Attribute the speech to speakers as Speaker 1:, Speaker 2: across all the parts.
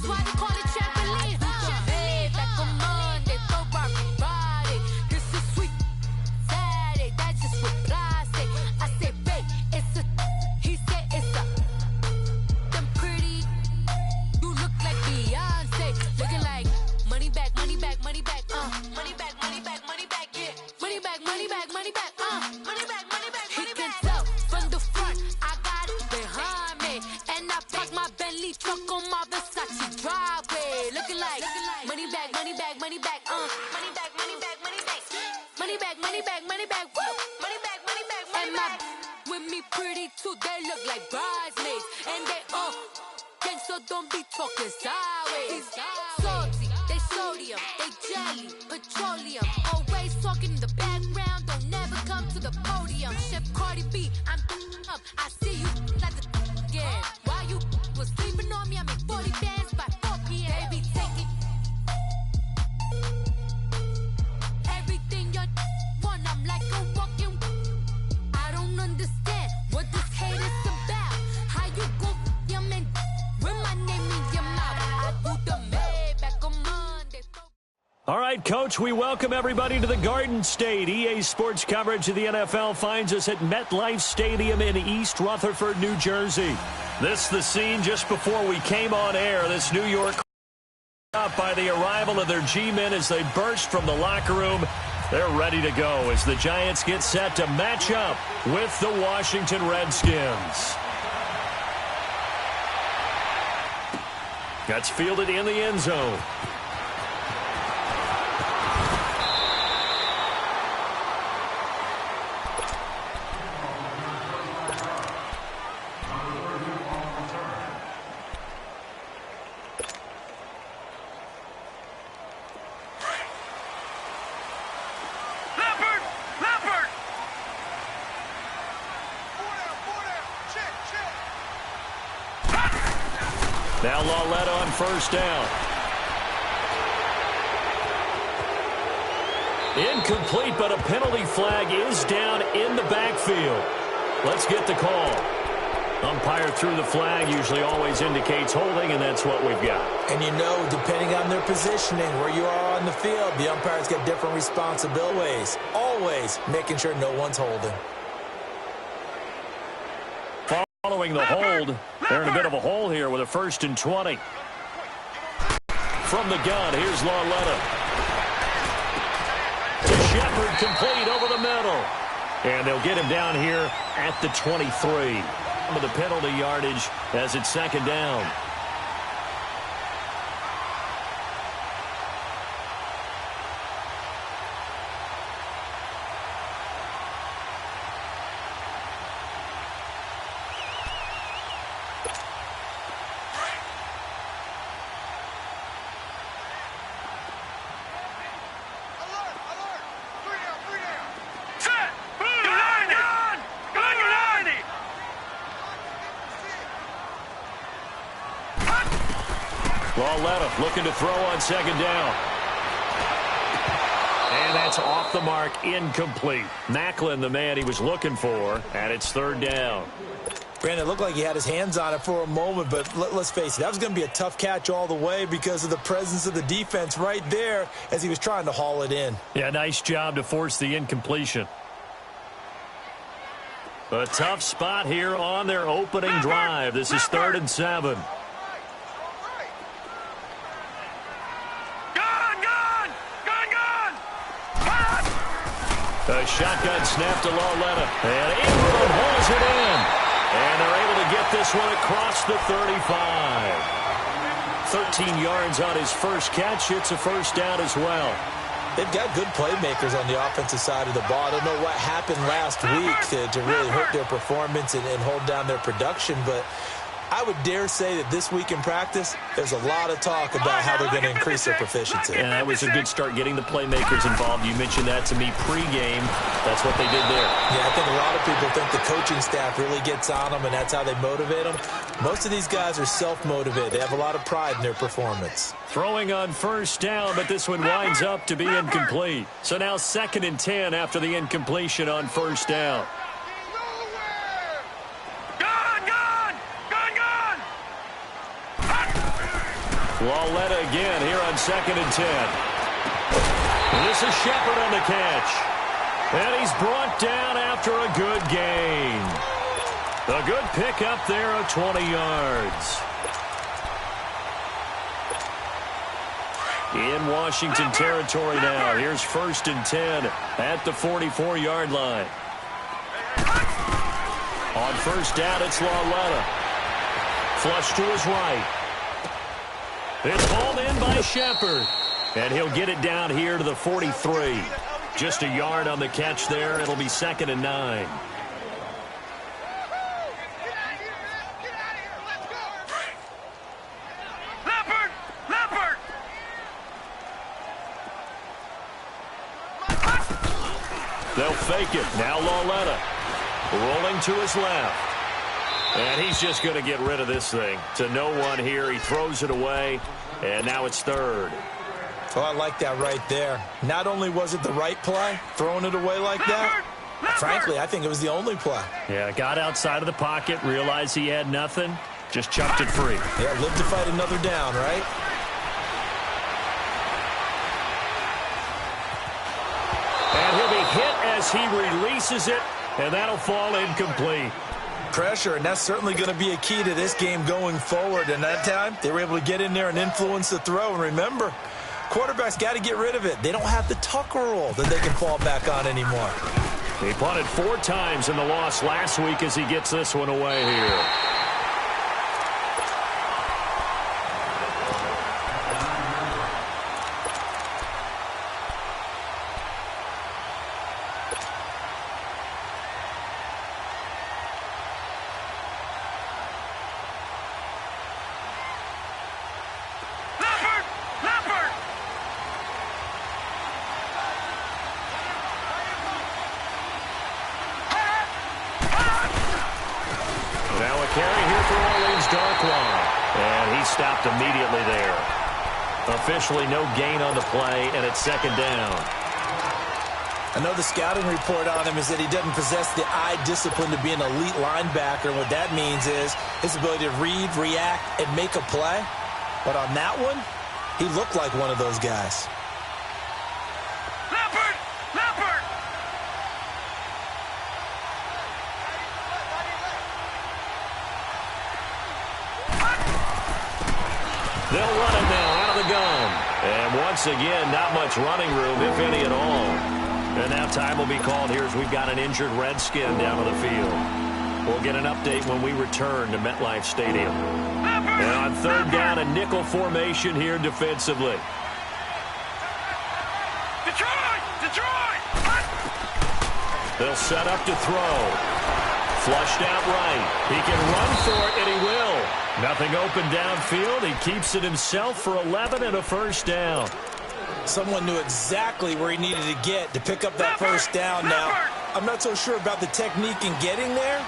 Speaker 1: why they call it trampoline. Back on Monday, throw rock Friday. This is sweet Saturday, that's just what plastic. I say, babe, it's a, he said it's a. Them pretty, you look like Beyonce. Looking like money back, money back, money back, money back, money back, money back, yeah. Money back, money back, money back, money back, money back, money back. He can tell from the front, I got it behind me. And I park my Bentley truck on my Versace driveway. Looking like money back, money back, money back, money back, money back, money back. Money back, money back, money back, woo. Money back, money back, money back. And my with me pretty too, they look like bridesmaids. And they gang, so don't be talking sideways. Salty, they sodium, they jelly, petroleum. Always talking in the background, don't never come to the podium. Chef Cardi B, I'm up. I see you like the again. While you was sleeping on me, I make 40 bands by 4 p.m. Baby, take it. Everything you want, I'm like a walking. I don't understand what this hate is about. How you go your man with my name in your mouth? I do the Maybach on Monday.
Speaker 2: All right, Coach, we welcome everybody to the Garden State. EA Sports coverage of the NFL finds us at MetLife Stadium in East Rutherford, New Jersey. This the scene just before we came on air. This New York up by the arrival of their G-men as they burst from the locker room. They're ready to go as the Giants get set to match up with the Washington Redskins. That's fielded in the end zone. Now Lawletta on first down. Incomplete, but a penalty flag is down in the backfield. Let's get the call. Umpire threw the flag, usually always indicates holding, and that's what we've got.
Speaker 3: And you know, depending on their positioning, where you are on the field, the umpires get different responsibilities. Always making sure no one's holding.
Speaker 2: Following the hold, they're in a bit of a hole here with a 1st and 20. From the gun, here's Lawletta. To Shepard, complete over the middle. And they'll get him down here at the 23. With the penalty yardage as it's 2nd down. Lawletta looking to throw on 2nd down. And that's off the mark, incomplete. Macklin, the man he was looking for, and it's 3rd down.
Speaker 3: Brandon, it looked like he had his hands on it for a moment, but let's face it, that was going to be a tough catch all the way because of the presence of the defense right there as he was trying to haul it in.
Speaker 2: Yeah, nice job to force the incompletion. A tough spot here on their opening drive. This is 3rd and 7. A shotgun snap to Lawletta. And Ingram hauls it in. And they're able to get this one across the 35. 13 yards on his first catch. It's a 1st down as well.
Speaker 3: They've got good playmakers on the offensive side of the ball. I don't know what happened last week to really hurt their performance and hold down their production, but I would dare say that this week in practice, there's a lot of talk about how they're going to increase their proficiency.
Speaker 2: And that was a good start getting the playmakers involved. You mentioned that to me pregame. That's what they did there.
Speaker 3: Yeah, I think a lot of people think the coaching staff really gets on them, and that's how they motivate them. Most of these guys are self-motivated. They have a lot of pride in their performance.
Speaker 2: Throwing on 1st down, but this one winds up to be incomplete. So now 2nd and 10 after the incompletion on 1st down. Lauletta again here on 2nd and 10. This is Shepard on the catch. And he's brought down after a good gain. A good pickup there of 20 yards. In Washington territory now. Here's 1st and 10 at the 44-yard line. On 1st down, it's Lauletta. Flush to his right. It's hauled in by Shepard. And he'll get it down here to the 43. Just a yard on the catch there. It'll be 2nd and 9. They'll fake it. Now Lauletta rolling to his left. And he's just going to get rid of this thing. To no one here. He throws it away. And now it's 3rd.
Speaker 3: Oh, I like that right there. Not only was it the right play, throwing it away like that, frankly, I think it was the only play.
Speaker 2: Yeah, got outside of the pocket, realized he had nothing, just chucked it free.
Speaker 3: Yeah, live to fight another down, right?
Speaker 2: And he'll be hit as he releases it, and that'll fall incomplete.
Speaker 3: Pressure, and that's certainly going to be a key to this game going forward. And that time, they were able to get in there and influence the throw. And remember, quarterbacks got to get rid of it. They don't have the Tucker rule that they can fall back on anymore.
Speaker 2: He punted 4 times in the loss last week as he gets this one away here. Stopped immediately there. Officially no gain on the play, and it's 2nd down.
Speaker 3: I know the scouting report on him is that he doesn't possess the eye discipline to be an elite linebacker. And what that means is his ability to read, react, and make a play. But on that one, he looked like one of those guys.
Speaker 2: They'll run it now out of the gun. And once again, not much running room, if any at all. And now time will be called here as we've got an injured Redskin down on the field. We'll get an update when we return to MetLife Stadium. And on 3rd down, a nickel formation here defensively. Detroit! They'll set up to throw. Flushed out right. He can run for it, and he will. Nothing open downfield. He keeps it himself for 11 and a 1st down.
Speaker 3: Someone knew exactly where he needed to get to pick up that 1st down. Now, I'm not so sure about the technique in getting there,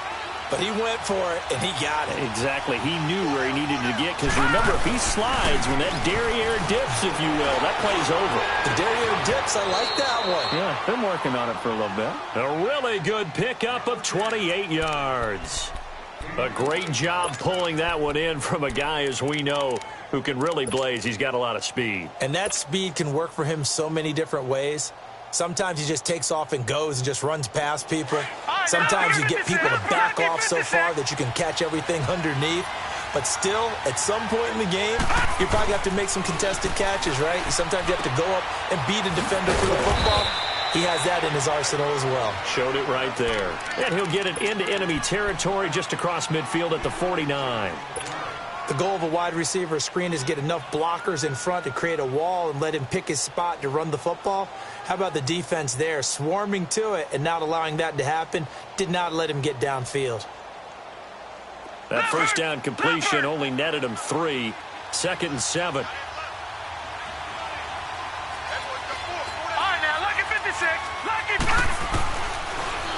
Speaker 3: but he went for it, and he got it.
Speaker 2: Exactly. He knew where he needed to get, because remember, if he slides, when that derriere dips, if you will, that play's over.
Speaker 3: The derriere dips, I like that one.
Speaker 2: Yeah, been working on it for a little bit. A really good pickup of 28 yards. A great job pulling that one in from a guy, as we know, who can really blaze. He's got a lot of speed.
Speaker 3: And that speed can work for him so many different ways. Sometimes he just takes off and goes and just runs past people. Sometimes you get people to back off so far that you can catch everything underneath. But still, at some point in the game, you probably have to make some contested catches, right? Sometimes you have to go up and beat a defender for the football. He has that in his arsenal as well.
Speaker 2: Showed it right there. And he'll get it into enemy territory just across midfield at the 49.
Speaker 3: The goal of a wide receiver screen is get enough blockers in front to create a wall and let him pick his spot to run the football. How about the defense there, swarming to it and not allowing that to happen? Did not let him get downfield.
Speaker 2: That 1st down completion only netted him 3. 2nd and 7.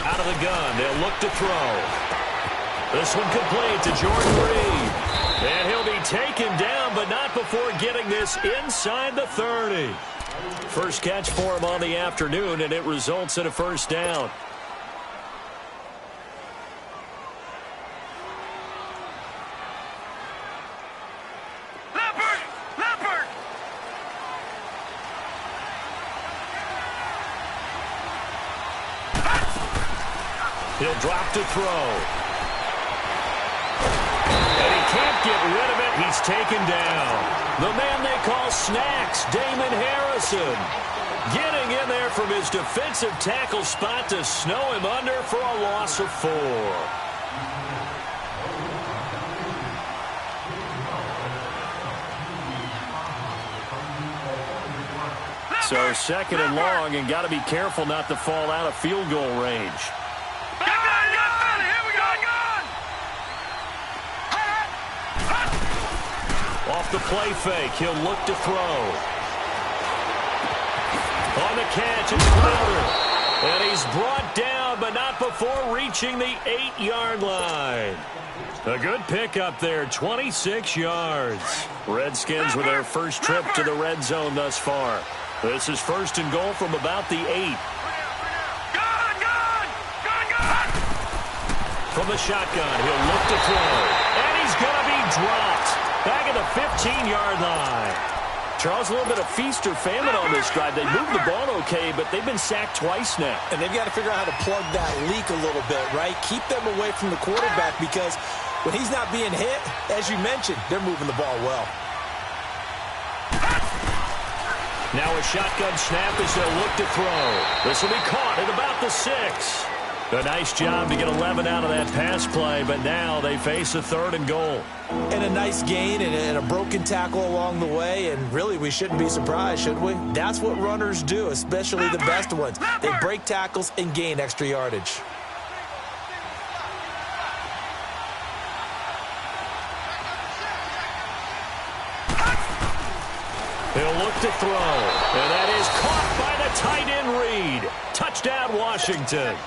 Speaker 2: Out of the gun, they'll look to throw. This one complete to Jordan Reed. And he'll be taken down, but not before getting this inside the 30. First catch for him on the afternoon, and it results in a 1st down. He'll drop to throw. And he can't get rid of it. He's taken down. The man they call Snacks, Damon Harrison, getting in there from his defensive tackle spot to snow him under for a loss of 4. So second and long, and got to be careful not to fall out of field goal range. Off the play fake, he'll look to throw. On the catch, it's Crowder. And he's brought down, but not before reaching the 8-yard line. A good pickup there, 26 yards. Redskins with their first trip to the red zone thus far. This is first and goal from about the 8. From the shotgun, he'll look to throw. And he's going to be dropped. Back at the 15-yard line. Charles, a little bit of feast or famine on this drive. They moved the ball okay, but they've been sacked twice now.
Speaker 3: And they've got to figure out how to plug that leak a little bit, right? Keep them away from the quarterback because when he's not being hit, as you mentioned, they're moving the ball well.
Speaker 2: Now a shotgun snap as they'll look to throw. This will be caught at about the 6. A nice job to get 11 out of that pass play, but now they face a 3rd and goal.
Speaker 3: And a nice gain and a broken tackle along the way, and really we shouldn't be surprised, should we? That's what runners do, especially the best ones. They break tackles and gain extra yardage.
Speaker 2: He'll look to throw, and that is caught by the tight end Reed. Touchdown, Washington.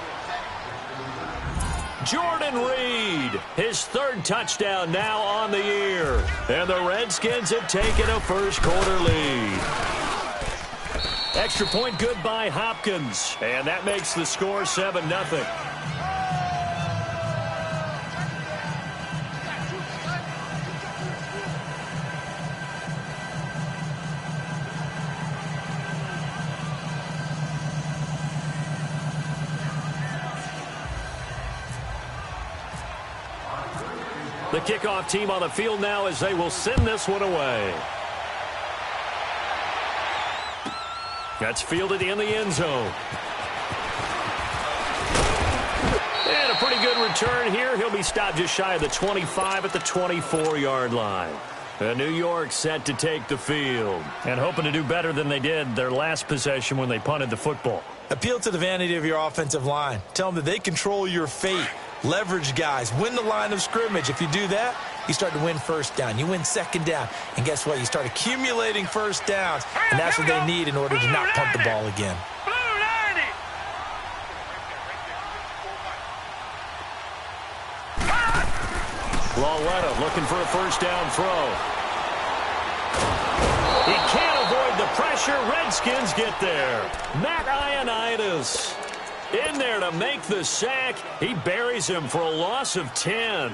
Speaker 2: Jordan Reed, his 3rd touchdown now on the year. And the Redskins have taken a first-quarter lead. Extra point good by Hopkins, and that makes the score 7-0. The kickoff team on the field now as they will send this one away. That's fielded in the end zone. And a pretty good return here. He'll be stopped just shy of the 25 at the 24-yard line. And New York set to take the field and hoping to do better than they did their last possession when they punted the football.
Speaker 3: Appeal to the vanity of your offensive line. Tell them that they control your fate. Leverage guys. Win the line of scrimmage. If you do that, you start to win first down. You win second down. And guess what? You start accumulating first downs. And that's what they need in order to not punt the ball again.
Speaker 2: Lauletta looking for a first down throw. He can't avoid the pressure. Redskins get there. Matt Ioannidis in there to make the sack. He buries him for a loss of 10.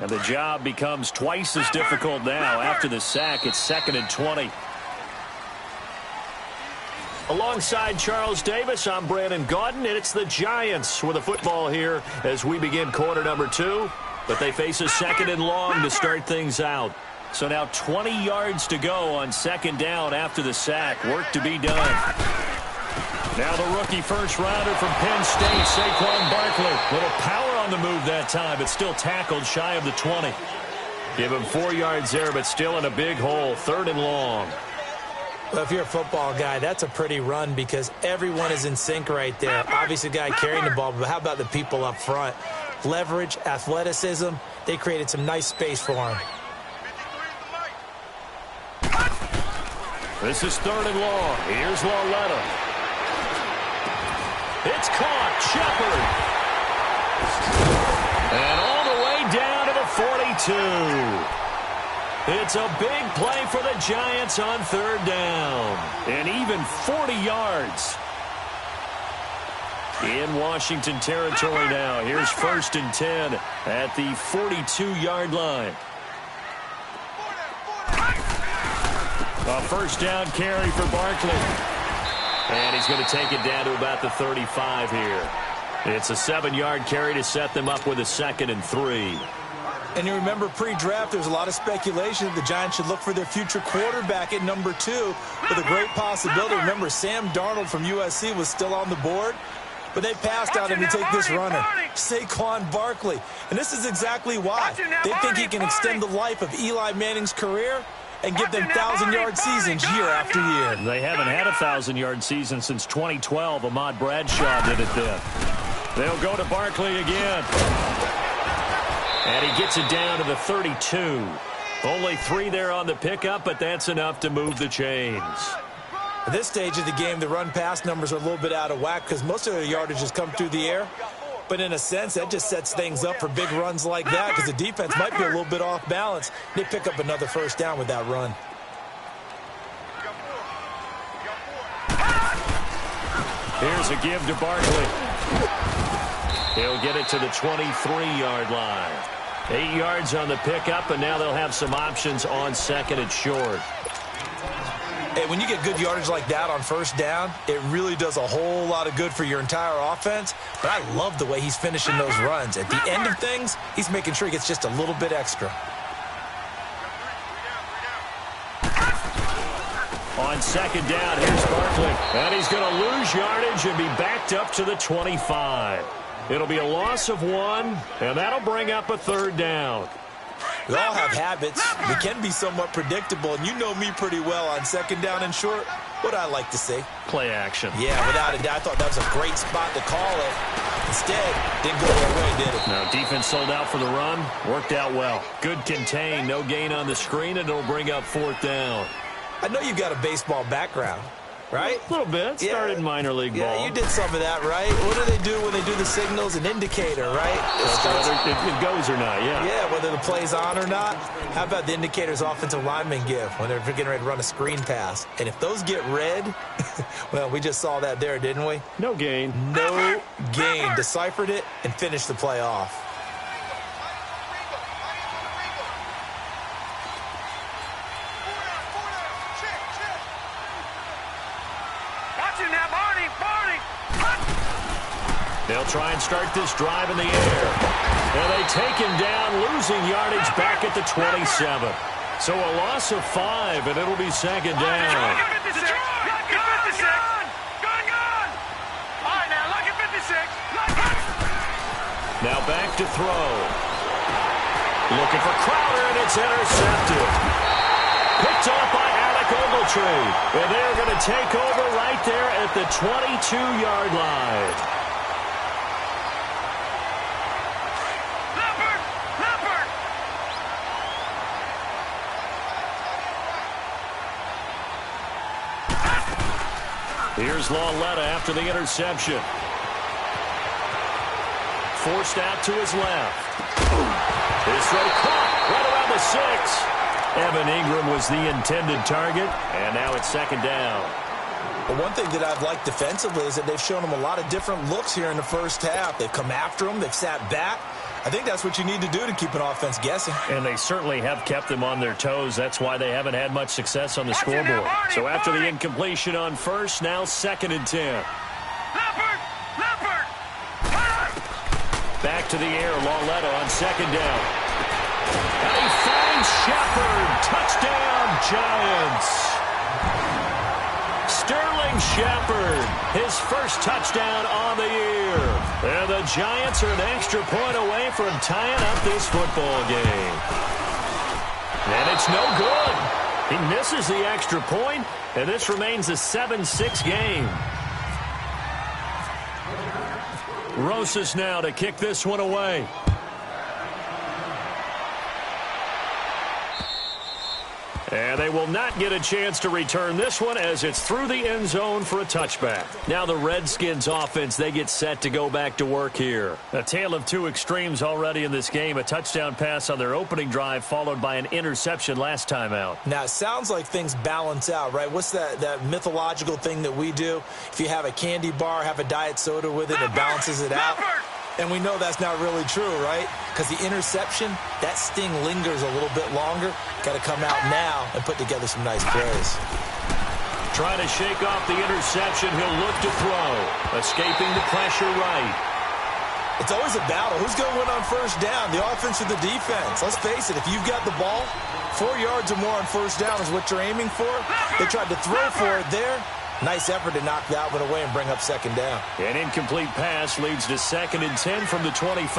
Speaker 2: And the job becomes twice as difficult now. After the sack, it's 2nd and 20. Alongside Charles Davis, I'm Brandon Gaudin, and it's the Giants with the football here as we begin quarter number 2. But they face a 2nd and long to start things out. So now 20 yards to go on 2nd down after the sack. Work to be done. Now the rookie first-rounder from Penn State, Saquon Barkley. Little power on the move that time, but still tackled shy of the 20. Give him 4 yards there, but still in a big hole. 3rd and long.
Speaker 3: Well, if you're a football guy, that's a pretty run because everyone is in sync right there. Obviously, the guy carrying the ball, but how about the people up front? Leverage, athleticism, they created some nice space for him.
Speaker 2: This is 3rd and long. Here's Lauletta. It's caught. Shepard. And all the way down to the 42. It's a big play for the Giants on 3rd down. And even 40 yards. In Washington territory now. Here's 1st and 10 at the 42-yard line. A first down carry for Barkley. And he's going to take it down to about the 35 here. It's a 7-yard carry to set them up with a 2nd and 3.
Speaker 3: And you remember pre-draft, there's a lot of speculation that the Giants should look for their future quarterback at number 2 with a great possibility. Remember, Sam Darnold from USC was still on the board, but they passed on him to take this runner, Saquon Barkley. And this is exactly why. They think he can extend the life of Eli Manning's career and give them 1,000-yard seasons year after year.
Speaker 2: They haven't had a 1,000-yard season since 2012. Ahmad Bradshaw did it then. They'll go to Barkley again. And he gets it down to the 32. Only 3 there on the pickup, but that's enough to move the chains.
Speaker 3: At this stage of the game, the run-pass numbers are a little bit out of whack because most of their yardage has come through the air. But in a sense, that just sets things up for big runs like that because the defense might be a little bit off balance. They pick up another first down with that run.
Speaker 2: Here's a give to Barkley. He'll get it to the 23-yard line. 8 yards on the pickup, and now they'll have some options on 2nd and short.
Speaker 3: Hey, when you get good yardage like that on first down, it really does a whole lot of good for your entire offense. But I love the way he's finishing those runs. At the end of things, he's making sure he gets just a little bit extra.
Speaker 2: On 2nd down, here's Barkley. And he's going to lose yardage and be backed up to the 25. It'll be a loss of 1, and that'll bring up a 3rd down.
Speaker 3: We all have habits. We can be somewhat predictable, and you know me pretty well on 2nd down and short. What I like to say?
Speaker 2: Play action.
Speaker 3: Yeah, without a doubt. I thought that was a great spot to call it. Instead, didn't go their way, did it?
Speaker 2: Now, defense sold out for the run. Worked out well. Good contain. No gain on the screen, and it'll bring up 4th down.
Speaker 3: I know you've got a baseball background, right?
Speaker 2: A little bit. Started in minor league ball.
Speaker 3: Yeah, you did some of that, right? What do they do when they do the signals? An indicator, right?
Speaker 2: Whether it goes or not, yeah.
Speaker 3: Yeah, whether the play's on or not. How about the indicators offensive linemen give when they're getting ready to run a screen pass? And if those get red, well, we just saw that there, didn't we?
Speaker 2: No gain.
Speaker 3: No gain. Deciphered it and finished the play off.
Speaker 2: They'll try and start this drive in the air. And they take him down, losing yardage back at the 27. So a loss of 5, and it'll be 2nd down. Now back to throw. Looking for Crowder, and it's intercepted. Picked off by Alec Ogletree. And they're going to take over right there at the 22-yard line. Here's Lauletta after the interception. Forced out to his left. His throw caught right around the 6. Evan Ingram was the intended target, and now it's 2nd down.
Speaker 3: But one thing that I've liked defensively is that they've shown him a lot of different looks here in the first half. They've come after him. They've sat back. I think that's what you need to do to keep an offense guessing.
Speaker 2: And they certainly have kept them on their toes. That's why they haven't had much success on the scoreboard. So after the incompletion on first, now 2nd and 10. Back to the air, Lauletta on 2nd down. And he finds Shepard. Touchdown, Giants. Sterling Shepard, his first touchdown on the year. And the Giants are an extra point away from tying up this football game. And it's no good. He misses the extra point, and this remains a 7-6 game. Rosas now to kick this one away. And they will not get a chance to return this one as it's through the end zone for a touchback. Now the Redskins offense, they get set to go back to work here. A tale of two extremes already in this game. A touchdown pass on their opening drive followed by an interception last time out.
Speaker 3: Now it sounds like things balance out, right? What's that mythological thing that we do? If you have a candy bar, have a diet soda with it, it balances it out. And we know that's not really true, right? Because the interception, that sting lingers a little bit longer. Got to come out now and put together some nice plays.
Speaker 2: Trying to shake off the interception. He'll look to throw. Escaping the pressure right.
Speaker 3: It's always a battle. Who's going to win on first down, the offense or the defense? Let's face it, if you've got the ball, 4 yards or more on first down is what you're aiming for. They tried to throw for it there. Nice effort to knock that one away and bring up second down.
Speaker 2: An incomplete pass leads to 2nd and 10 from the 25.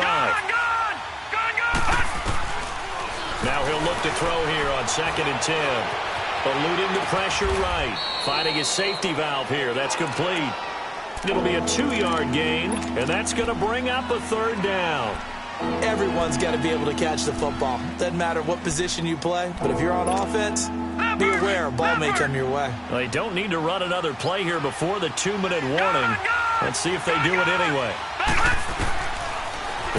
Speaker 2: Now he'll look to throw here on 2nd and 10. Eluding the pressure right. Finding his safety valve here. That's complete. It'll be a 2-yard gain, and that's going to bring up a 3rd down.
Speaker 3: Everyone's got to be able to catch the football. Doesn't matter what position you play, but if you're on offense, be aware a ball may come your way.
Speaker 2: They don't need to run another play here before the 2-minute warning. Let's see if they do it anyway.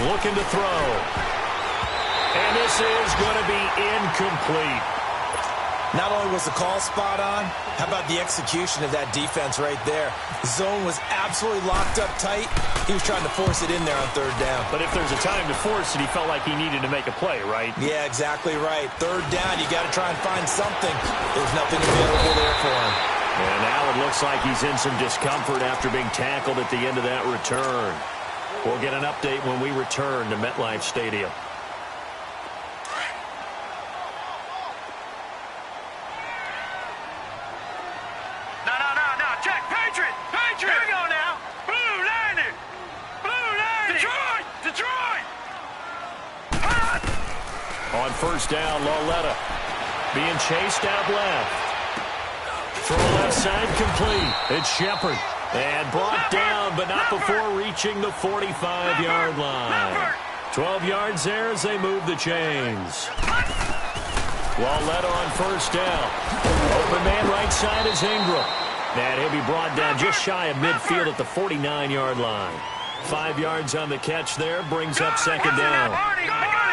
Speaker 2: Looking to throw. And this is going to be incomplete.
Speaker 3: Not only was the call spot on, how about the execution of that defense right there? The zone was absolutely locked up tight. He was trying to force it in there on 3rd down.
Speaker 2: But if there's a time to force it, he felt like he needed to make a play, right?
Speaker 3: Yeah, exactly right. 3rd down, you got to try and find something. There's nothing available there for him.
Speaker 2: And now it looks like he's in some discomfort after being tackled at the end of that return. We'll get an update when we return to MetLife Stadium. On first down, Lauletta being chased out left. Throw left side complete. It's Shepard. And brought down, but not before reaching the 45-yard line. 12 yards there as they move the chains. Lauletta on first down. Open man right side is Ingram. And he'll be brought down just shy of midfield at the 49-yard line. 5 yards on the catch there, brings up 2nd down.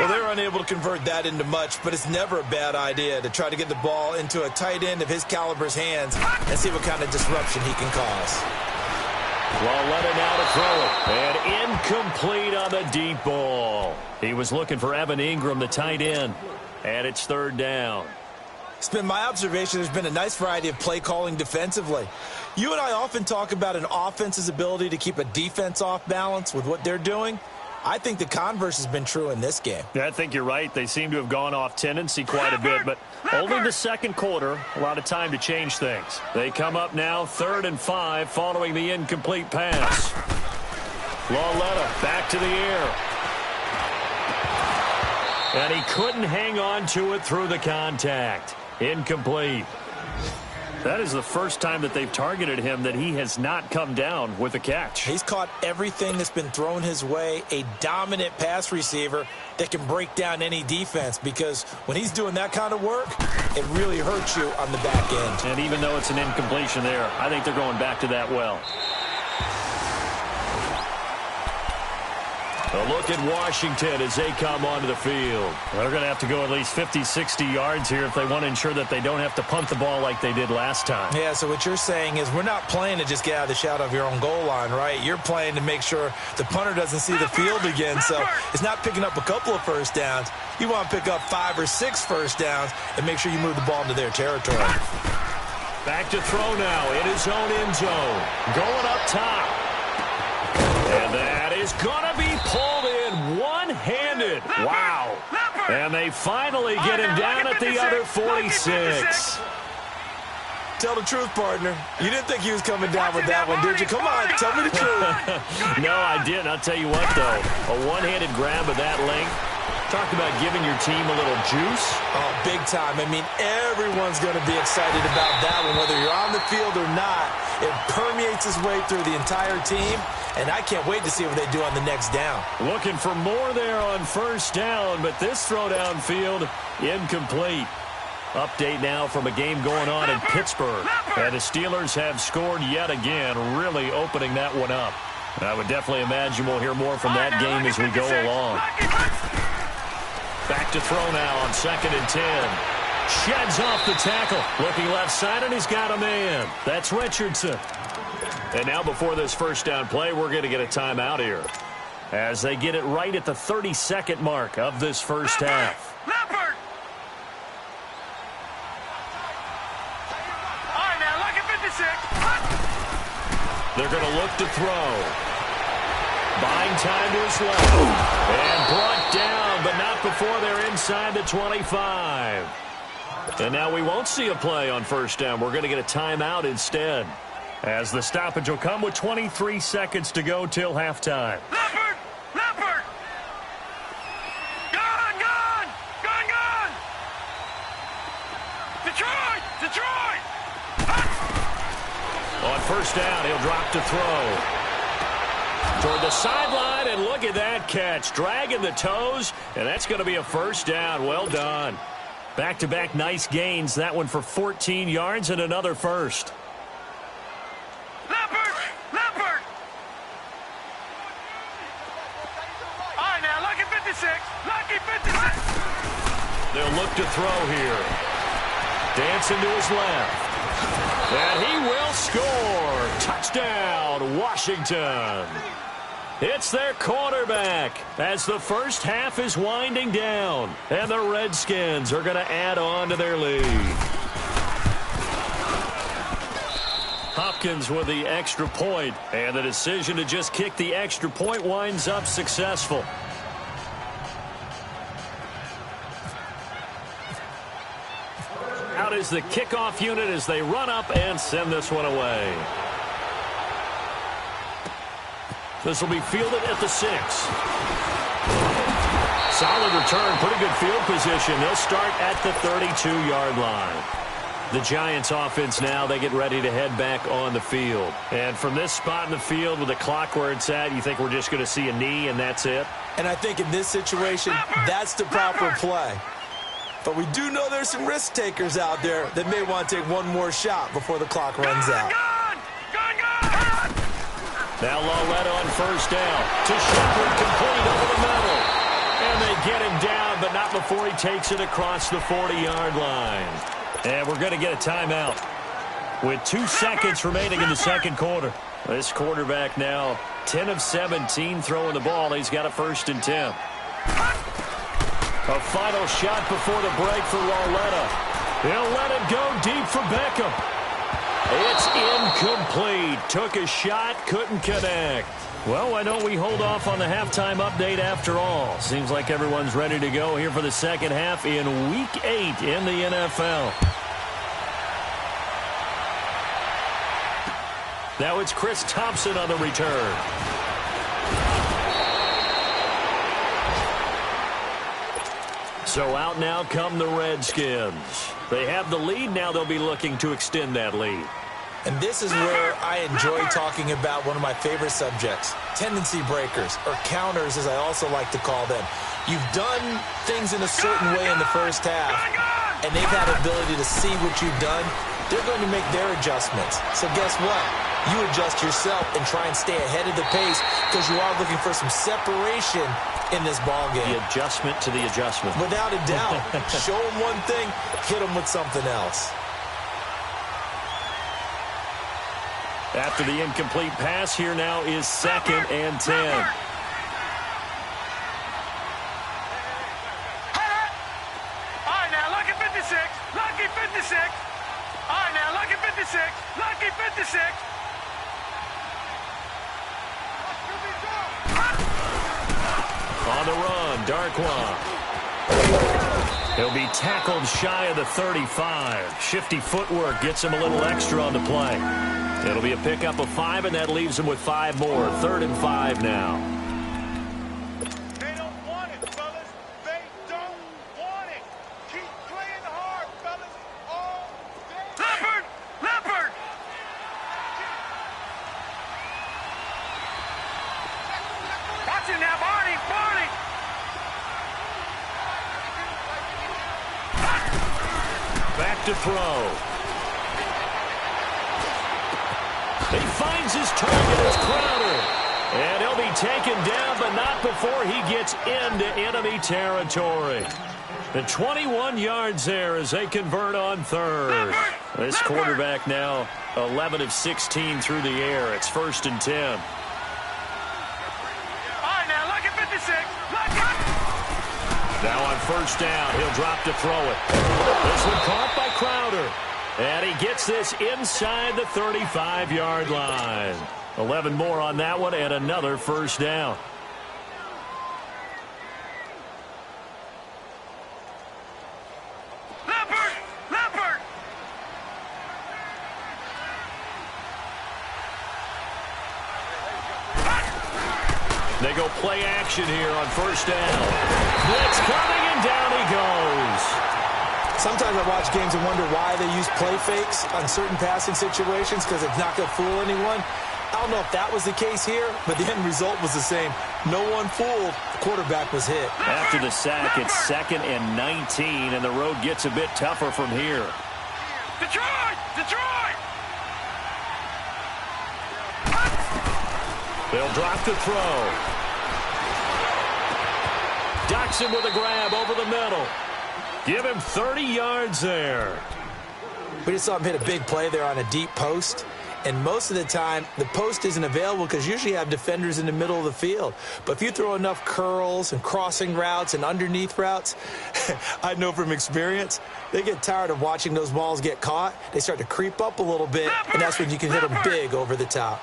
Speaker 3: Well, they were unable to convert that into much, but it's never a bad idea to try to get the ball into a tight end of his caliber's hands and see what kind of disruption he can cause.
Speaker 2: Lauletta now to throw it. And incomplete on the deep ball. He was looking for Evan Ingram, the tight end. And it's 3rd down.
Speaker 3: It's been my observation there's been a nice variety of play calling defensively. You and I often talk about an offense's ability to keep a defense off balance with what they're doing. I think the converse has been true in this game.
Speaker 2: Yeah, I think you're right. They seem to have gone off tendency quite a bit, but only the 2nd quarter, a lot of time to change things. They come up now 3rd and 5 following the incomplete pass. Lauletta back to the air. And he couldn't hang on to it through the contact. Incomplete. That is the first time that they've targeted him that he has not come down with a catch.
Speaker 3: He's caught everything that's been thrown his way, a dominant pass receiver that can break down any defense, because when he's doing that kind of work, it really hurts you on the back end.
Speaker 2: And even though it's an incompletion there, I think they're going back to that well. A look at Washington as they come onto the field. They're going to have to go at least 50, 60 yards here if they want to ensure that they don't have to punt the ball like they did last time.
Speaker 3: Yeah, so what you're saying is we're not playing to just get out of the shadow of your own goal line, right? You're playing to make sure the punter doesn't see the field again. So it's not picking up a couple of first downs. You want to pick up 5 or 6 first downs and make sure you move the ball into their territory.
Speaker 2: Back to throw now in his own end zone. Going up top. And that is going to be pulled in one-handed. Wow. And they finally get him down at the other 46.
Speaker 3: Tell the truth, partner. You didn't think he was coming down with that one, did you? Come on, tell me the truth.
Speaker 2: No, I didn't. I'll tell you what, though. A one-handed grab of that length. Talk about giving your team a little juice.
Speaker 3: Oh, big time. I mean, everyone's going to be excited about that one, whether you're on the field or not. It permeates its way through the entire team, and I can't wait to see what they do on the next down.
Speaker 2: Looking for more there on first down, but this throw downfield incomplete. Update now from a game going on in Pittsburgh. And the Steelers have scored yet again, really opening that one up. And I would definitely imagine we'll hear more from that game as we go along. Back to throw now on 2nd and 10. Sheds off the tackle. Looking left side, and he's got a man. That's Richardson. And now before this first down play, we're going to get a timeout here as they get it right at the 30-second mark of this first half.
Speaker 4: All right, now, look at 56.
Speaker 2: They're going to look to throw. Buying time to his left. And brought down, but not before they're inside the 25. And now we won't see a play on first down. We're going to get a timeout instead, as the stoppage will come with 23 seconds to go till halftime.
Speaker 4: Leopard! Leopard! Gone! Gone! Gone! Gone! Detroit! Detroit!
Speaker 2: On first down, he'll drop to throw. Toward the sideline, and look at that catch. Dragging the toes, and that's going to be a first down. Well done. Back-to-back nice gains. That one for 14 yards and another first.
Speaker 4: Leopard! Leopard! All right, now, lucky 56. Lucky 56.
Speaker 2: They'll look to throw here. Dancing to his left. And he will score. Touchdown, Washington. It's their quarterback as the first half is winding down. And the Redskins are going to add on to their lead. Hopkins with the extra point, and the decision to just kick the extra point winds up successful. Out is the kickoff unit as they run up and send this one away. This will be fielded at the 6. Solid return, pretty good field position. They'll start at the 32-yard line. The Giants offense now, they get ready to head back on the field. And from this spot in the field with the clock where it's at, you think we're just going to see a knee and that's it?
Speaker 3: And I think in this situation, that's the proper play. But we do know there's some risk takers out there that may want to take one more shot before the clock runs out.
Speaker 2: Now Lauletta on first down. To Shepard, complete over the middle. And they get him down, but not before he takes it across the 40-yard line. And we're going to get a timeout with 2 seconds remaining in the second quarter. This quarterback now 10 of 17 throwing the ball. He's got a 1st and 10. A final shot before the break for Lauletta. He'll let it go deep for Beckham. It's incomplete. Took a shot, couldn't connect. Well, why don't we hold off on the halftime update after all? Seems like everyone's ready to go here for the second half in Week 8 in the NFL. Now it's Chris Thompson on the return. So out now come the Redskins. They have the lead. Now they'll be looking to extend that lead.
Speaker 3: And this is where I enjoy talking about one of my favorite subjects, tendency breakers, or counters as I also like to call them. You've done things in a certain way in the first half, and they've had the ability to see what you've done. They're going to make their adjustments. So guess what? You adjust yourself and try and stay ahead of the pace because you are looking for some separation in this ball game.
Speaker 2: The adjustment to the adjustment.
Speaker 3: Without a doubt. Show them one thing, hit them with something else.
Speaker 2: After the incomplete pass, here now is 2nd and 10.
Speaker 4: All right, now, lucky 56. Lucky 56. All right, now, lucky 56. Lucky 56.
Speaker 2: On the run, Darkwa. He'll be tackled shy of the 35. Shifty footwork gets him a little extra on the play. It'll be a pickup of 5, and that leaves him with 5 more. 3rd and 5 now.
Speaker 4: They don't want it, fellas. They don't want it. Keep playing hard, fellas. All day. Leopard! Leopard! Watch it now, Barney! Barney!
Speaker 2: Back to throw. He finds his target. It's Crowder. And he'll be taken down, but not before he gets into enemy territory. The 21 yards there as they convert on 3rd. This quarterback now 11 of 16 through the air. It's 1st and 10.
Speaker 4: All right, now, lucky 56. Lucky.
Speaker 2: Now on first down, he'll drop to throw it. This one caught by Crowder. And he gets this inside the 35-yard line. 11 more on that one and another first down. They go play action here on first down. Blitz coming, and down he goes.
Speaker 3: Sometimes I watch games and wonder why they use play fakes on certain passing situations, because it's not going to fool anyone. I don't know if that was the case here, but the end result was the same. No one fooled. The quarterback was hit.
Speaker 2: After the sack, it's 2nd and 19, and the road gets a bit tougher from here.
Speaker 4: Detroit! Detroit!
Speaker 2: They'll drop the throw. Docks him with a grab over the middle. Give him 30 yards there.
Speaker 3: We just saw him hit a big play there on a deep post. And most of the time, the post isn't available because usually you have defenders in the middle of the field. But if you throw enough curls and crossing routes and underneath routes, I know from experience, they get tired of watching those balls get caught. They start to creep up a little bit, and that's when you can hit them big over the top.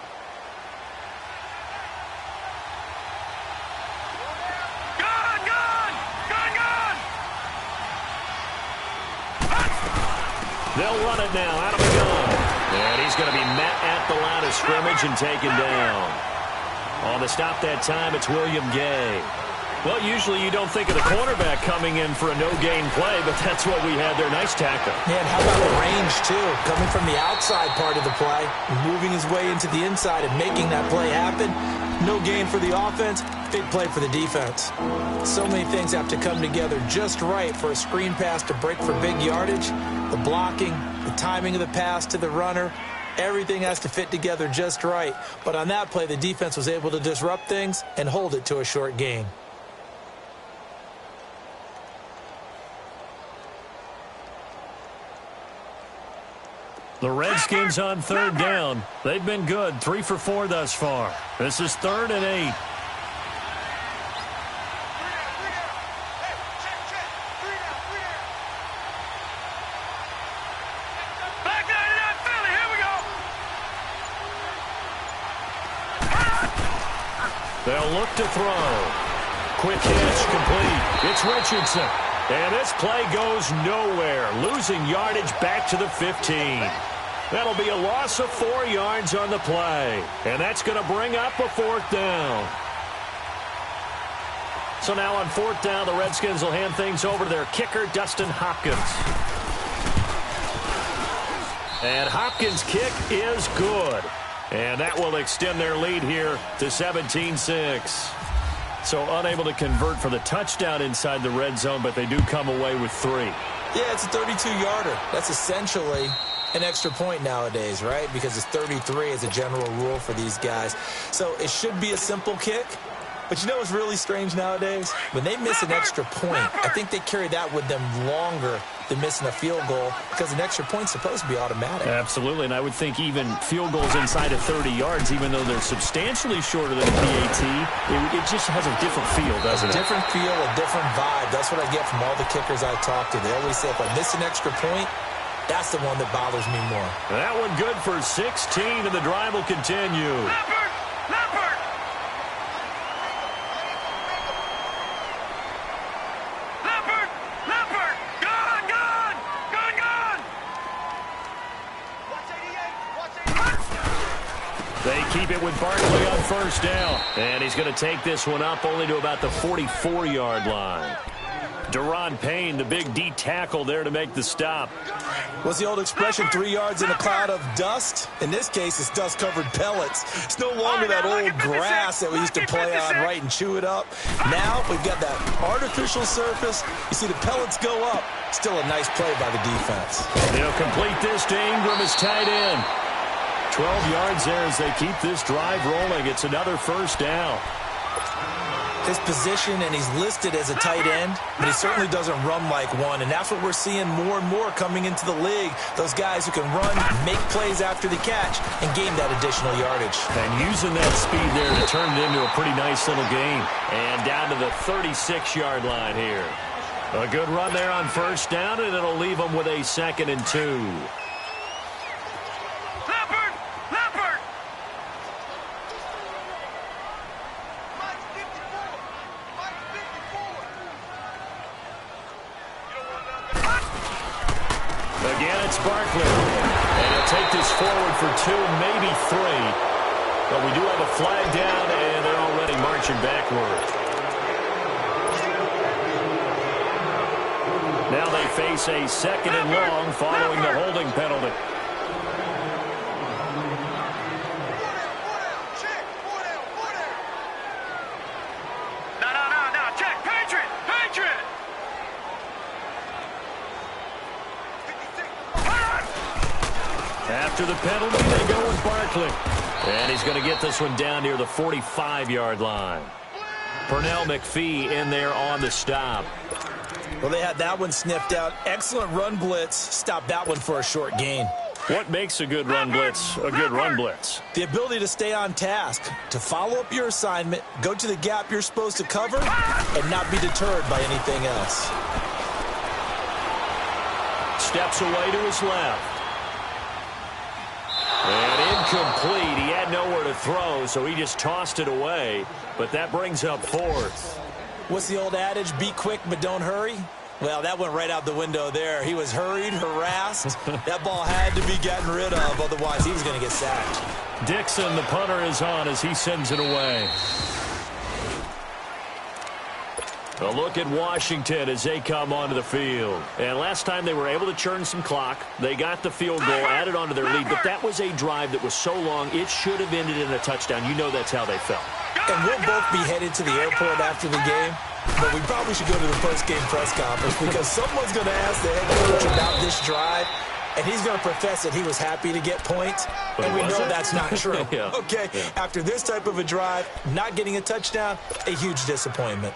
Speaker 2: They'll run it now out of the gun. And he's going to be met at the line of scrimmage and taken down. On the stop that time, it's William Gay. Well, usually you don't think of the cornerback coming in for a no-gain play, but that's what we had there. Nice tackle.
Speaker 3: Man, how about the range, too? Coming from the outside part of the play, moving his way into the inside and making that play happen. No gain for the offense, big play for the defense. So many things have to come together just right for a screen pass to break for big yardage. The blocking, the timing of the pass to the runner, everything has to fit together just right. But on that play, the defense was able to disrupt things and hold it to a short gain.
Speaker 2: The Redskins on 3rd down. They've been good, 3 for 4 thus far. This is 3rd and 8. They'll look to throw. Quick catch complete. It's Richardson. And this play goes nowhere. Losing yardage back to the 15. That'll be a loss of 4 yards on the play. And that's going to bring up a 4th down. So now on 4th down, the Redskins will hand things over to their kicker, Dustin Hopkins. And Hopkins' kick is good. And that will extend their lead here to 17-6. So unable to convert for the touchdown inside the red zone, but they do come away with 3.
Speaker 3: Yeah, it's a 32-yarder. That's essentially an extra point nowadays, right? Because it's 33 as a general rule for these guys. So it should be a simple kick. But you know what's really strange nowadays? When they miss an extra point, I think they carry that with them longer than missing a field goal because an extra point's supposed to be automatic.
Speaker 2: Absolutely, and I would think even field goals inside of 30 yards, even though they're substantially shorter than a PAT, it just has a different feel, doesn't it?
Speaker 3: A different feel, a different vibe. That's what I get from all the kickers I talk to. They always say, if I miss an extra point, that's the one that bothers me more.
Speaker 2: That one good for 16, and the drive will continue. They keep it with Barkley on 1st down. And he's going to take this one up only to about the 44-yard line. Deron Payne, the big D tackle there to make the stop.
Speaker 3: What's the old expression, 3 yards in a cloud of dust? In this case, it's dust-covered pellets. It's no longer that old grass that we used to play on, right, and chew it up. Now we've got that artificial surface. You see the pellets go up. Still a nice play by the defense.
Speaker 2: They'll complete this to Ingram as tight end. 12 yards there as they keep this drive rolling. It's another 1st down.
Speaker 3: His position, and he's listed as a tight end, but he certainly doesn't run like one, and that's what we're seeing more and more coming into the league. Those guys who can run, make plays after the catch, and gain that additional yardage.
Speaker 2: And using that speed there to turn it into a pretty nice little game. And down to the 36-yard line here. A good run there on 1st down, and it'll leave them with a 2nd and 2. Again, it's Barkley. And he'll take this forward for 2, maybe 3. But we do have a flag down, and they're already marching backward. Now they face a 2nd and long following the holding penalty. After the penalty, they go with Barkley. And he's going to get this one down near the 45-yard line. Pernell McPhee in there on the stop.
Speaker 3: Well, they had that one sniffed out. Excellent run blitz. Stopped that one for a short gain.
Speaker 2: What makes a good run blitz a good run blitz?
Speaker 3: The ability to stay on task, to follow up your assignment, go to the gap you're supposed to cover, and not be deterred by anything else.
Speaker 2: Steps away to his left. And incomplete. He had nowhere to throw, so he just tossed it away. But that brings up 4th.
Speaker 3: What's the old adage? Be quick, but don't hurry? Well, that went right out the window there. He was hurried, harassed. That ball had to be gotten rid of, otherwise he was going to get sacked.
Speaker 2: Dixon, the punter, is on as he sends it away. A look at Washington as they come onto the field. And last time they were able to churn some clock. They got the field goal, added onto their lead. But that was a drive that was so long, it should have ended in a touchdown. You know that's how they felt.
Speaker 3: And we'll both be headed to the airport after the game. But we probably should go to the post-game press conference because someone's going to ask the head coach about this drive. And he's going to profess that he was happy to get points. And we know that's not true.
Speaker 2: Yeah.
Speaker 3: Okay,
Speaker 2: yeah.
Speaker 3: After this type of a drive, not getting a touchdown, a huge disappointment.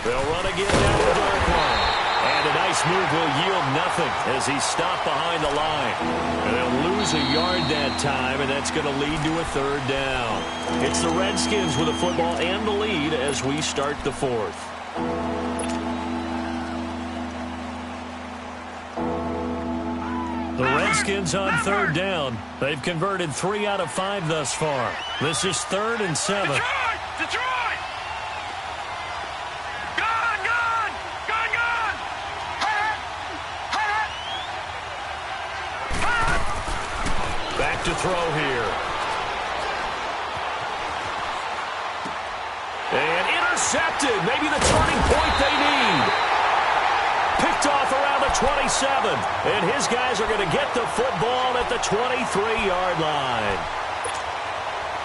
Speaker 2: They'll run again down the dark line. And a nice move will yield nothing as he's stopped behind the line. And they'll lose a yard that time, and that's going to lead to a 3rd down. It's the Redskins with the football and the lead as we start the 4th. The Redskins on 3rd down. They've converted 3 out of 5 thus far. This is 3rd and 7.
Speaker 4: Detroit!
Speaker 2: Back to throw here. And intercepted. Maybe the turning point they need. Picked off around the 27. And his guys are going to get the football at the 23-yard line.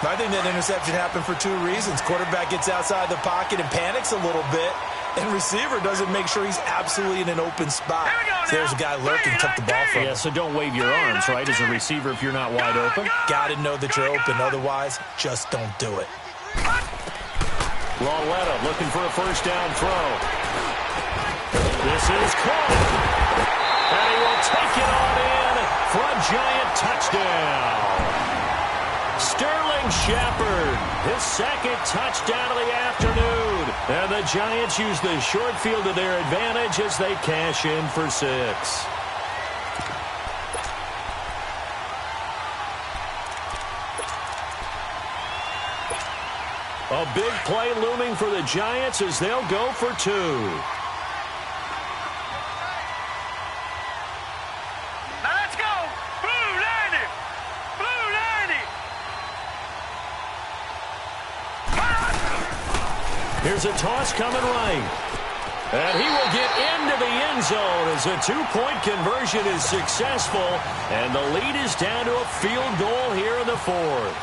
Speaker 3: I think that interception happened for 2 reasons. Quarterback gets outside the pocket and panics a little bit. And receiver doesn't make sure he's absolutely in an open spot. So there's a guy lurking, took the ball from him.
Speaker 2: Yeah, so don't wave your arms, right, as a receiver if you're not wide open.
Speaker 3: Got to know that you're open. Otherwise, just don't do it.
Speaker 2: Lauletta looking for a 1st down throw. This is caught. And he will take it on in for a giant touchdown. Sterling Shepard, his 2nd touchdown of the afternoon. And the Giants use the short field to their advantage as they cash in for 6. A big play looming for the Giants as they'll go for 2. Here's a toss coming right. And he will get into the end zone as a 2-point conversion is successful. And the lead is down to a field goal here in the 4th.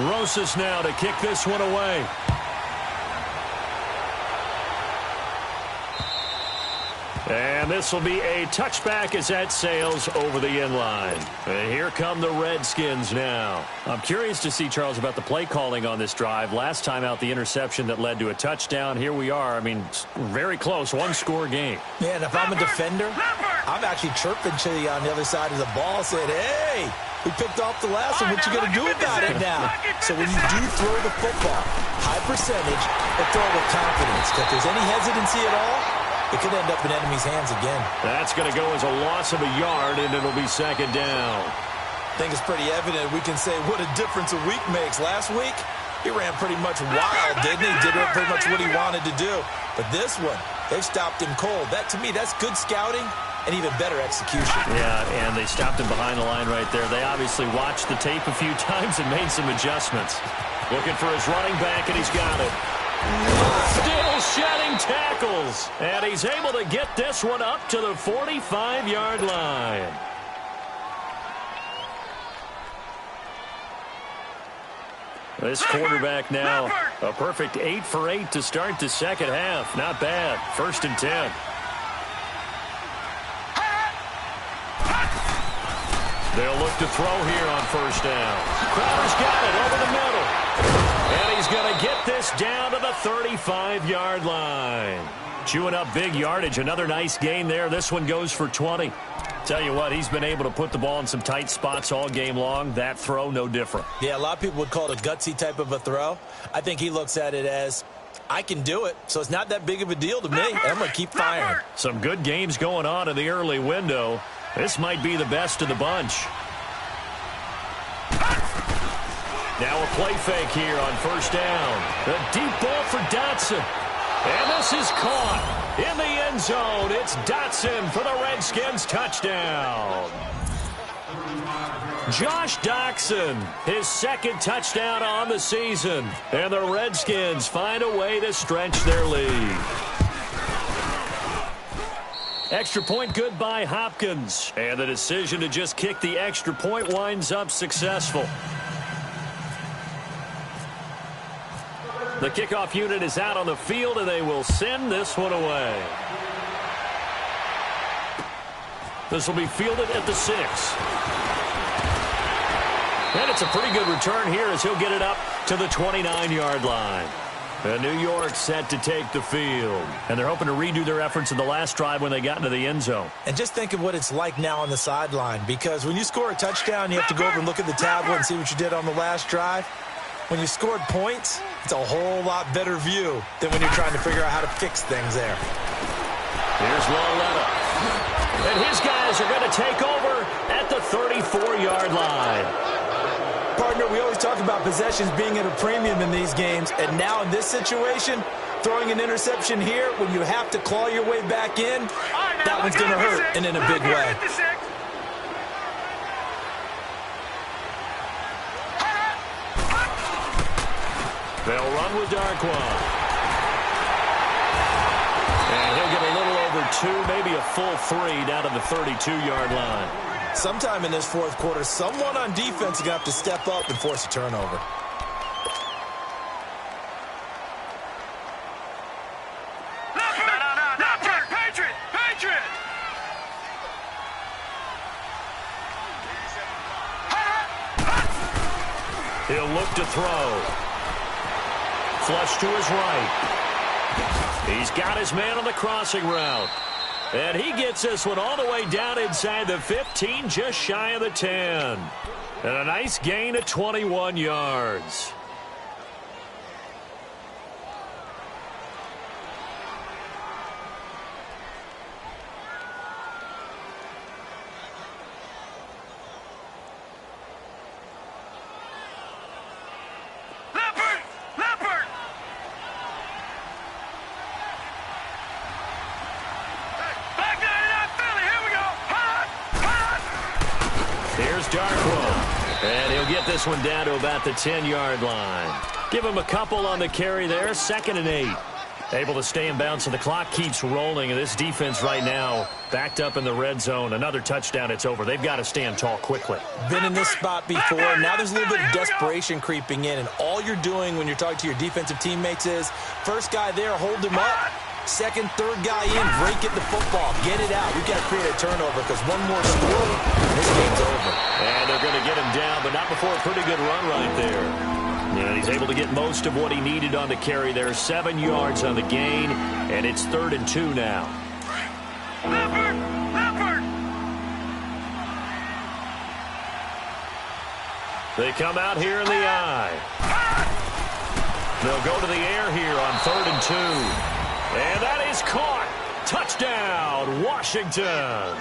Speaker 2: Rosas now to kick this one away. And this will be a touchback as that sails over the end line. And here come the Redskins now. I'm curious to see, Charles, about the play calling on this drive. Last time out, the interception that led to a touchdown. Here we are. I mean, very close, 1-score game.
Speaker 3: Yeah, and if I'm a defender, I'm actually chirping to you on the other side of the ball, saying, hey, we picked off the last one. What you going to do about it now? So when you do throw the football, high percentage, but throw it with confidence. If there's any hesitancy at all, it could end up in enemy's hands again.
Speaker 2: That's going to go as a loss of a yard, and it'll be second down.
Speaker 3: I think it's pretty evident we can say what a difference a week makes. Last week, he ran pretty much wild, didn't he? Did pretty much what he wanted to do. But this one, they've stopped him cold. That, to me, that's good scouting and even better execution.
Speaker 2: Yeah, and they stopped him behind the line right there. They obviously watched the tape a few times and made some adjustments. Looking for his running back, and he's got it. Still shedding tackles. And he's able to get this one up to the 45-yard line. This quarterback now, a perfect 8 for 8 to start the second half. Not bad. 1st and 10. They'll look to throw here on 1st down. Crowder's got it over the middle. And he's going to get this down to the 35-yard line. Chewing up big yardage. Another nice gain there. This one goes for 20. Tell you what, he's been able to put the ball in some tight spots all game long. That throw, no different.
Speaker 3: Yeah, a lot of people would call it a gutsy type of a throw. I think he looks at it as, I can do it, so it's not that big of a deal to me. I'm going to keep firing.
Speaker 2: Some good games going on in the early window. This might be the best of the bunch. Now a play fake here on 1st down. A deep ball for Dotson. And this is caught in the end zone. It's Dotson for the Redskins touchdown. Josh Doctson, his 2nd touchdown on the season. And the Redskins find a way to stretch their lead. Extra point good by Hopkins. And the decision to just kick the extra point winds up successful. The kickoff unit is out on the field, and they will send this one away. This will be fielded at the 6. And it's a pretty good return here as he'll get it up to the 29-yard line. And New York set to take the field. And they're hoping to redo their efforts in the last drive when they got into the end zone.
Speaker 3: And just think of what it's like now on the sideline, because when you score a touchdown, you have to go over and look at the tablet and see what you did on the last drive. When you scored points, it's a whole lot better view than when you're trying to figure out how to fix things there.
Speaker 2: Here's Loletta. And his guys are going to take over at the 34-yard line.
Speaker 3: Partner, we always talk about possessions being at a premium in these games, and now in this situation, throwing an interception here when you have to claw your way back in, that one's going to hurt, and in a big way.
Speaker 2: They'll run with Darquan. And he'll get a little over 2, maybe a full 3 down to the 32-yard line.
Speaker 3: Sometime in this 4th quarter, someone on defense is going to have to step up and force a turnover.
Speaker 4: Patriot!
Speaker 2: He'll look to throw. Flush to his right. He's got his man on the crossing route. And he gets this one all the way down inside the 15, just shy of the 10. And a nice gain of 21 yards. Darquan. And he'll get this one down to about the 10-yard line. Give him a couple on the carry there. 2nd and 8. Able to stay in bounds, so the clock keeps rolling. And this defense right now backed up in the red zone. Another touchdown, it's over. They've got to stand tall quickly.
Speaker 3: Been in this spot before. Now there's a little bit of desperation creeping in. And all you're doing when you're talking to your defensive teammates is, first guy there, hold him up. 2nd, 3rd guy in, break it the football. Get it out. We've got to create a turnover because one more score, this game's over.
Speaker 2: And they're going to get him down, but not before a pretty good run right there. And he's able to get most of what he needed on the carry there. 7 yards on the gain, and it's 3rd and 2 now.
Speaker 4: Leopard!
Speaker 2: They come out here in the eye. They'll go to the air here on 3rd and 2. And that is caught. First down, Washington.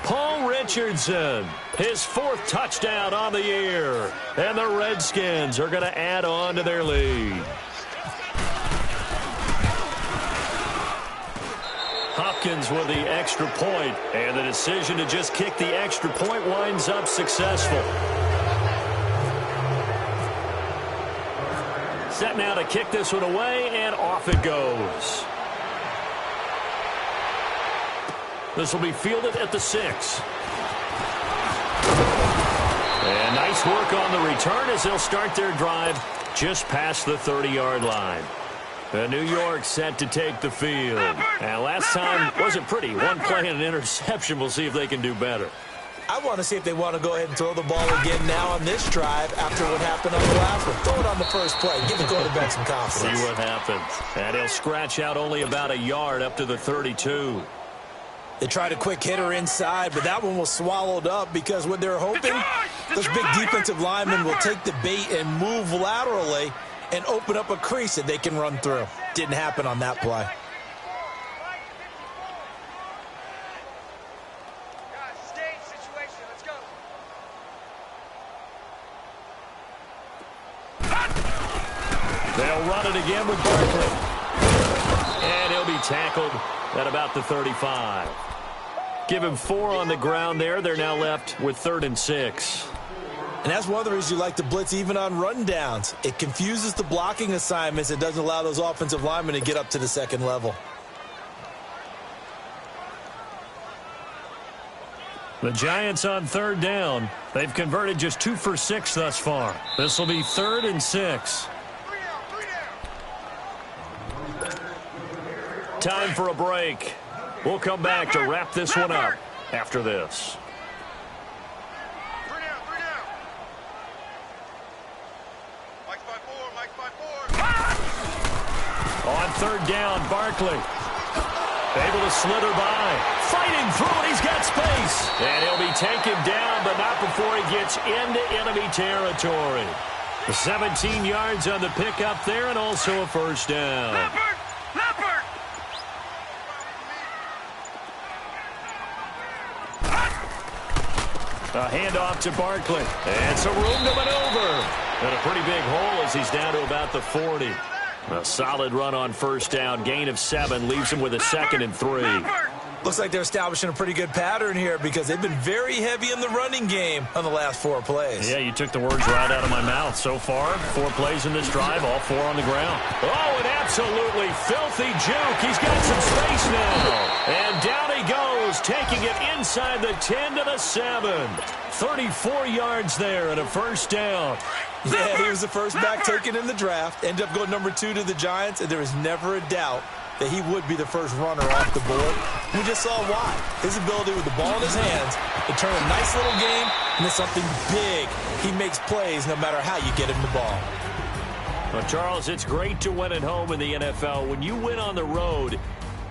Speaker 2: Paul Richardson, his 4th touchdown on the year. And the Redskins are going to add on to their lead. Hopkins with the extra point, and the decision to just kick the extra point winds up successful. Set now to kick this one away, and off it goes. This will be fielded at the 6. And nice work on the return as they'll start their drive just past the 30-yard line. New York set to take the field. And last time wasn't pretty. One play and an interception. We'll see if they can do better.
Speaker 3: I want to see if they want to go ahead and throw the ball again now on this drive after what happened on the last one. Throw it on the first play. Give the quarterback some confidence.
Speaker 2: See what happens. And he'll scratch out only about a yard up to the 32.
Speaker 3: They tried a quick hitter inside, but that one was swallowed up because what they're hoping, those big defensive linemen will take the bait and move laterally and open up a crease that they can run through. Didn't happen on that play.
Speaker 2: They'll run it again with Barkley. And he'll be tackled at about the 35. Give him 4 on the ground there. They're now left with 3rd and 6.
Speaker 3: And that's one of the reasons you like to blitz even on rundowns. It confuses the blocking assignments. It doesn't allow those offensive linemen to get up to the second level.
Speaker 2: The Giants on 3rd down. They've converted just 2 for 6 thus far. This will be 3rd and 6. Time for a break. We'll come back to wrap this one up after this. On 3rd down, Barkley. Able to slither by. Fighting through it. He's got space. And he'll be taken down, but not before he gets into enemy territory. 17 yards on the pickup there, and also a first down. A handoff to Barkley. And some room to maneuver. And a pretty big hole as he's down to about the 40. A solid run on first down. Gain of 7 leaves him with a 2nd and 3.
Speaker 3: Looks like they're establishing a pretty good pattern here because they've been very heavy in the running game on the last 4 plays.
Speaker 2: Yeah, you took the words right out of my mouth. So far, 4 plays in this drive, all 4 on the ground. Oh, an absolutely filthy juke. He's got some space now. And down he goes, taking it inside the 10 to the 7. 34 yards there and a first down.
Speaker 3: Yeah, he was the first back taken in the draft. Ended up going number 2 to the Giants, and there was never a doubt that he would be the first runner off the board. We just saw why. His ability with the ball in his hands to turn a nice little game into something big. He makes plays no matter how you get him the ball.
Speaker 2: Well, Charles, it's great to win at home in the NFL. When you win on the road,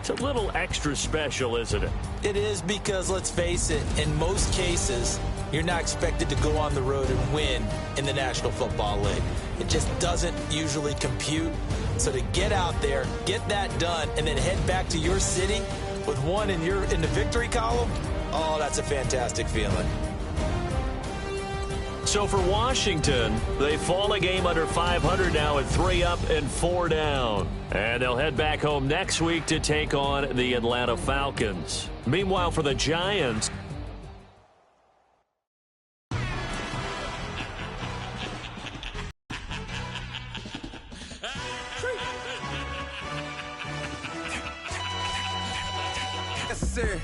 Speaker 2: it's a little extra special, isn't it?
Speaker 3: It is because, let's face it, in most cases, you're not expected to go on the road and win in the National Football League. It just doesn't usually compute. So to get out there, get that done, and then head back to your city with one in the victory column, oh, that's a fantastic feeling.
Speaker 2: So for Washington, they fall a game under 500 now at 3 up and 4 down. And they'll head back home next week to take on the Atlanta Falcons. Meanwhile, for the Giants,
Speaker 5: necessary.